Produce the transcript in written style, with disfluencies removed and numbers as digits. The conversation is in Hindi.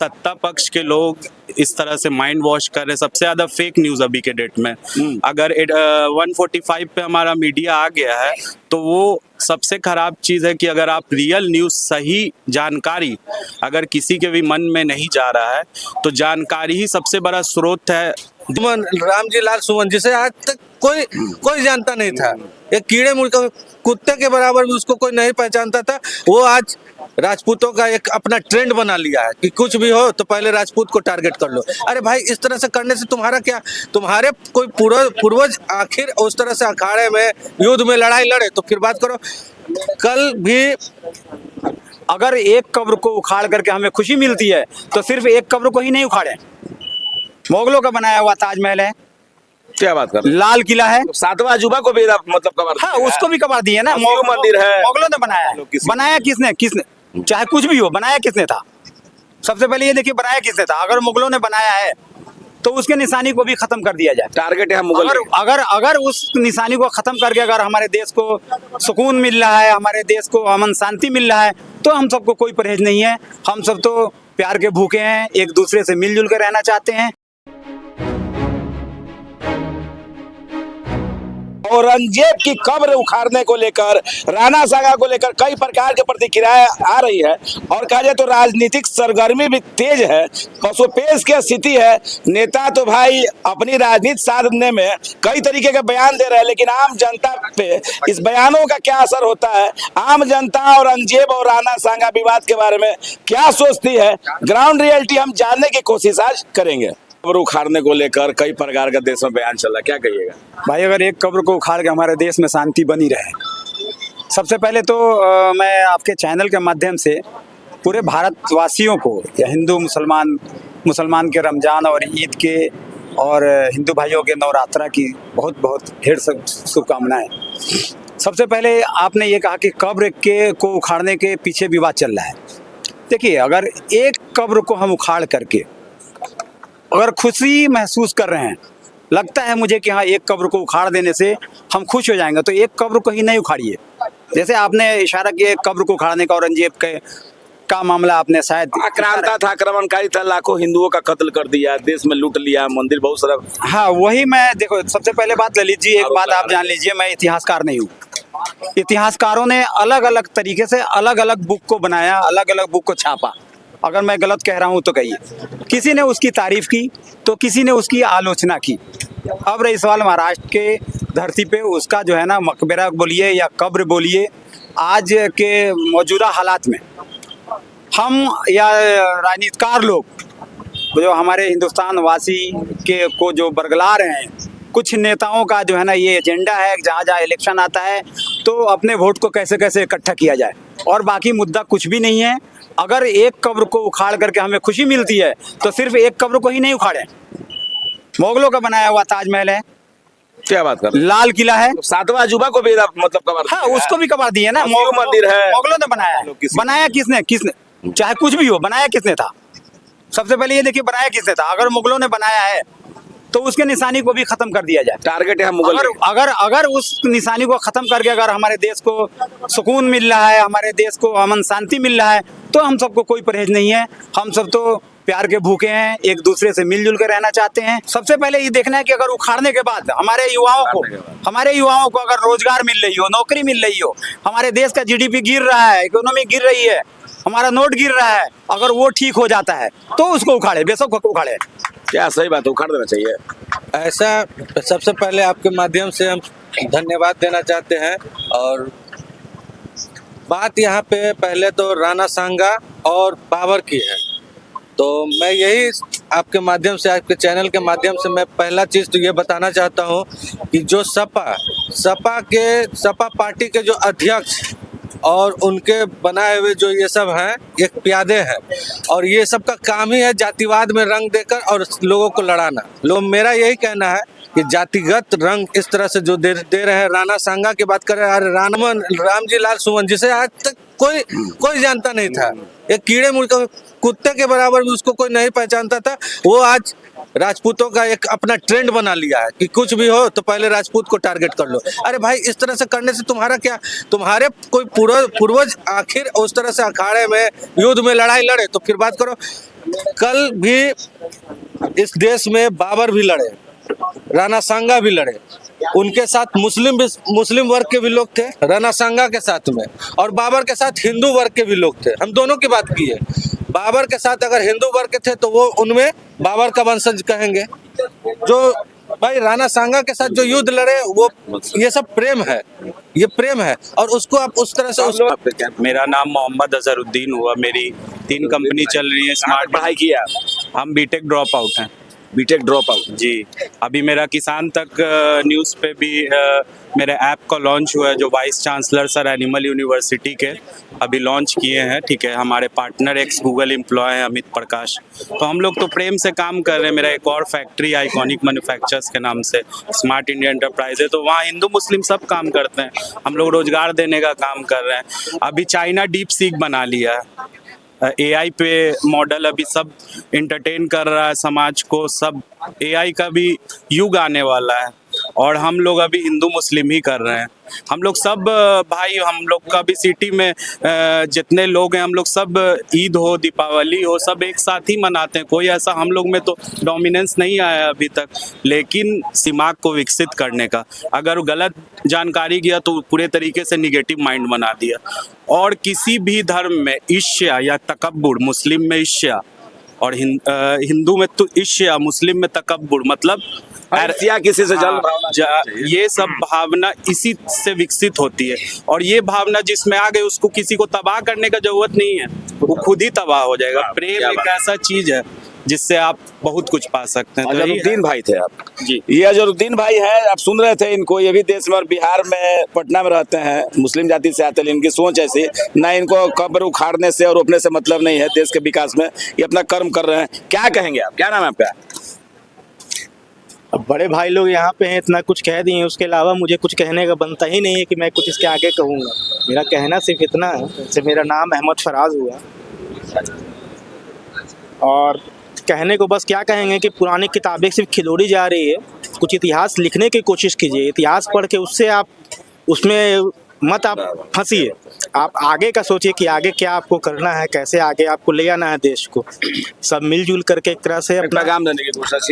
सत्ता पक्ष के लोग इस तरह से माइंड वॉश कर रहे हैं। सबसे ज्यादा फेक न्यूज अभी के डेट में, अगर 145 पे हमारा मीडिया आ गया है तो वो सबसे खराब चीज है कि अगर आप रियल न्यूज, सही जानकारी अगर किसी के भी मन में नहीं जा रहा है तो जानकारी ही सबसे बड़ा स्रोत है। रामजी लाल सुमन जिसे आज तक कोई जानता नहीं था, एक कीड़े मुर्गे कुत्ते के बराबर भी उसको कोई नहीं पहचानता था, वो आज राजपूतों का एक अपना ट्रेंड बना लिया है कि कुछ भी हो तो पहले राजपूत को टारगेट कर लो। अरे भाई, इस तरह से करने से तुम्हारा क्या, तुम्हारे कोई पूर्वज आखिर उस तरह से अखाड़े में युद्ध में लड़ाई लड़े तो फिर बात करो। कल भी अगर एक कब्र को उखाड़ करके हमें खुशी मिलती है तो सिर्फ एक कब्र को ही नहीं उखाड़े। मुगलों का बनाया हुआ ताजमहल है, क्या बात कर, लाल किला है, सातवां अजूबा को भी मतलब कबार, हाँ उसको भी कबार दिए ना। मंदिर है, मुगलों ने बनाया है। बनाया किसने चाहे कुछ भी हो, बनाया किसने था? सबसे पहले ये देखिए, बनाया किसने था। अगर मुगलों ने बनाया है तो उसके निशानी को भी खत्म कर दिया जाए। टारगेट है मुगल। अगर उस निशानी को खत्म करके अगर हमारे देश को सुकून मिल रहा है, हमारे देश को अमन शांति मिल रहा है, तो हम सबको कोई परहेज नहीं है। हम सब तो प्यार के भूखे हैं, एक दूसरे से मिलजुल कर रहना चाहते हैं। औरंगजेब की कब्र उखाड़ने को लेकर, राणा सांगा को लेकर कई प्रकार की प्रतिक्रियाएं आ रही है और कहा जाए तो राजनीतिक सरगर्मी भी तेज है, पसोपेश की स्थिति है। नेता तो भाई अपनी राजनीति साधने में कई तरीके के बयान दे रहे हैं, लेकिन आम जनता पे इस बयानों का क्या असर होता है, आम जनता औरंगजेब और राणा सांगा विवाद के बारे में क्या सोचती है, ग्राउंड रियलिटी हम जानने की कोशिश आज करेंगे। कब्र उखाड़ने को लेकर कई प्रकार का देश में बयान चल रहा है, क्या कहिएगा भाई? अगर एक कब्र को उखाड़ के हमारे देश में शांति बनी रहे, सबसे पहले तो मैं आपके चैनल के माध्यम से पूरे भारतवासियों को, या हिंदू मुसलमान के रमजान और ईद के और हिंदू भाइयों के नवरात्रा की बहुत बहुत ढेर शुभकामनाएं। सबसे पहले आपने ये कहा कि कब्र को उखाड़ने के पीछे विवाद चल रहा है। देखिए, अगर एक कब्र को हम उखाड़ करके अगर खुशी महसूस कर रहे हैं, लगता है मुझे कि हाँ एक कब्र को उखाड़ देने से हम खुश हो जाएंगे, तो एक कब्र को ही नहीं उखाड़िए। जैसे आपने इशारा किया कब्र को उखाड़ने का, औरंगजेब का मामला आपने शायद आक्रांता था, आक्रमणकारी था, लाखों हिंदुओं का कत्ल कर दिया, देश में लूट लिया, मंदिर बहुत सारा। हाँ वही मैं, देखो सबसे पहले बात ललित जी, एक बात आप जान लीजिए, मैं इतिहासकार नहीं हूँ। इतिहासकारों ने अलग अलग तरीके से अलग अलग बुक को बनाया, अलग अलग बुक को छापा। अगर मैं गलत कह रहा हूं तो कहिए। किसी ने उसकी तारीफ की तो किसी ने उसकी आलोचना की। अब रही सवाल महाराष्ट्र के धरती पे उसका जो है ना मकबरा बोलिए या कब्र बोलिए, आज के मौजूदा हालात में हम या राजनीतिकार लोग जो हमारे हिंदुस्तान वासी के को जो बरगला रहे हैं, कुछ नेताओं का जो है ना ये एजेंडा है, जहाँ जहाँ इलेक्शन आता है तो अपने वोट को कैसे कैसे इकट्ठा किया जाए, और बाकी मुद्दा कुछ भी नहीं है। अगर एक कब्र को उखाड़ करके हमें खुशी मिलती है तो सिर्फ एक कब्र को ही नहीं उखाड़े। मुगलों का बनाया हुआ ताजमहल है, क्या बात कर, लाल किला है, सातवां अजूबा को भी मतलब कबार, हाँ उसको भी कबार दिए ना। मंदिर है, मुगलों ने बनाया है। बनाया किसने चाहे कुछ भी हो, बनाया किसने था? सबसे पहले ये देखिए, बनाया किसने था। अगर मुगलों ने बनाया है तो उसके निशानी को भी खत्म कर दिया जाए। टारगेट है मुगल। अगर उस निशानी को खत्म करके अगर हमारे देश को सुकून मिल रहा है, हमारे देश को अमन शांति मिल रहा है, तो हम सबको कोई परहेज नहीं है। हम सब तो प्यार के भूखे हैं, एक दूसरे से मिलजुल कर रहना चाहते हैं। सबसे पहले ये देखना है कि अगर उखाड़ने के बाद हमारे युवाओं को अगर रोजगार मिल रही हो, नौकरी मिल रही हो, हमारे देश का जीडीपी गिर रहा है, इकोनॉमी गिर रही है, हमारा नोट गिर रहा है, अगर वो ठीक हो जाता है तो उसको उखाड़े, बेशक उखाड़े। क्या सही बात है, उखाड़ देना चाहिए। ऐसा सबसे पहले आपके माध्यम से हम धन्यवाद देना चाहते हैं। और बात यहाँ पे पहले तो राणा सांगा और बाबर की है, तो मैं यही आपके माध्यम से, आपके चैनल के माध्यम से मैं पहला चीज़ तो ये बताना चाहता हूँ कि जो सपा पार्टी के जो अध्यक्ष और उनके बनाए हुए जो ये सब हैं, एक प्यादे हैं, और ये सब का काम ही है जातिवाद में रंग देकर और लोगों को लड़ाना। मेरा यही कहना है कि जातिगत रंग इस तरह से जो दे रहे हैं। राणा सांगा की बात करें, अरे रामजी लाल सुमन जिसे आज तक कोई जानता नहीं था, एक कीड़े मुर्गे कुत्ते के बराबर भी उसको कोई नहीं पहचानता था, वो आज राजपूतों का एक अपना ट्रेंड बना लिया है कि कुछ भी हो तो पहले राजपूत को टारगेट कर लो। अरे भाई, इस तरह से करने से तुम्हारा क्या, तुम्हारे कोई पूर्वज आखिर उस तरह से अखाड़े में युद्ध में लड़ाई लड़े तो फिर बात करो। कल भी इस देश में बाबर भी लड़े, राणा सांगा भी लड़े, उनके साथ मुस्लिम वर्ग के भी लोग थे राणा सांगा के साथ में, और बाबर के साथ हिंदू वर्ग के भी लोग थे। हम दोनों की बात की है। बाबर के साथ अगर हिंदू वर्ग के थे तो वो उनमें बाबर का वंशज कहेंगे। जो भाई राणा सांगा के साथ जो युद्ध लड़े, वो ये सब प्रेम है, ये प्रेम है, और उसको आप उस तरह से मेरा नाम मोहम्मद अजहरुद्दीन हुआ। मेरी 3 कंपनी चल रही है स्मार्ट। पढ़ाई किया? हम बीटेक ड्रॉप आउट हैं। बीटेक ड्रॉप आउट जी। अभी मेरा किसान तक न्यूज़ पे भी मेरे ऐप का लॉन्च हुआ है, जो vice chancellor sir animal university के अभी लॉन्च किए हैं। ठीक है, हमारे पार्टनर एक्स गूगल एम्प्लॉय हैं अमित प्रकाश। तो हम लोग तो प्रेम से काम कर रहे हैं। मेरा एक और फैक्ट्री आइकॉनिक मैन्युफैक्चर्स के नाम से स्मार्ट इंडिया एंटरप्राइज है, तो वहाँ हिंदू मुस्लिम सब काम करते हैं। हम लोग रोजगार देने का काम कर रहे हैं। अभी चाइना डीप सीक बना लिया है, एआई पे मॉडल अभी सब इंटरटेन कर रहा है समाज को। सब एआई का भी युग आने वाला है, और हम लोग अभी हिंदू मुस्लिम ही कर रहे हैं। हम लोग सब भाई, हम लोग का भी सिटी में जितने लोग हैं, हम लोग सब ईद हो दीपावली हो सब एक साथ ही मनाते हैं। कोई ऐसा हम लोग में तो डोमिनेंस नहीं आया अभी तक, लेकिन दिमाग को विकसित करने का। अगर गलत जानकारी किया तो पूरे तरीके से निगेटिव माइंड बना दिया। और किसी भी धर्म में ईर्ष्या या तकब्बुर, मुस्लिम में ईर्ष्या और हिंदू में तो ईर्ष्या, मुस्लिम में तकब्बुर, मतलब ईर्ष्या किसी से जल भावना, ये सब भावना इसी से विकसित होती है। और ये भावना जिसमें आ गई, उसको किसी को तबाह करने का जरूरत नहीं है, वो खुद ही तबाह हो जाएगा। प्रेम एक ऐसा चीज है जिससे आप बहुत कुछ पा सकते हैं। अजहरुद्दीन भाई थे आप जी। ये अजहरुद्दीन भाई हैं, आप सुन रहे थे इनको। ये भी देश में और बिहार में, पटना में रहते हैं, मुस्लिम जाति से आते हैं। इनकी सोच ऐसी, ना इनको कब्र उखाड़ने से और रोपने से मतलब नहीं है। देश के विकास में ये अपना कर्म कर रहे हैं। क्या कहेंगे आप? क्या नाम है आपका? अब बड़े भाई लोग यहाँ पे हैं, इतना कुछ कह दिए, उसके अलावा मुझे कुछ कहने का बनता ही नहीं है कि मैं कुछ इसके आगे कहूँगा। मेरा कहना सिर्फ इतना है, जैसे मेरा नाम अहमद फराज हुआ, और कहने को बस क्या कहेंगे कि पुरानी किताबें सिर्फ खिलोड़ी जा रही है। कुछ इतिहास लिखने की कोशिश कीजिए, इतिहास पढ़ के उससे आप उसमें मत आप फंसिए। आप आगे का सोचिए कि आगे क्या आपको करना है, कैसे आगे आपको ले आना है देश को। सब मिलजुल करके एक तरह से अपना काम देने की कोशिश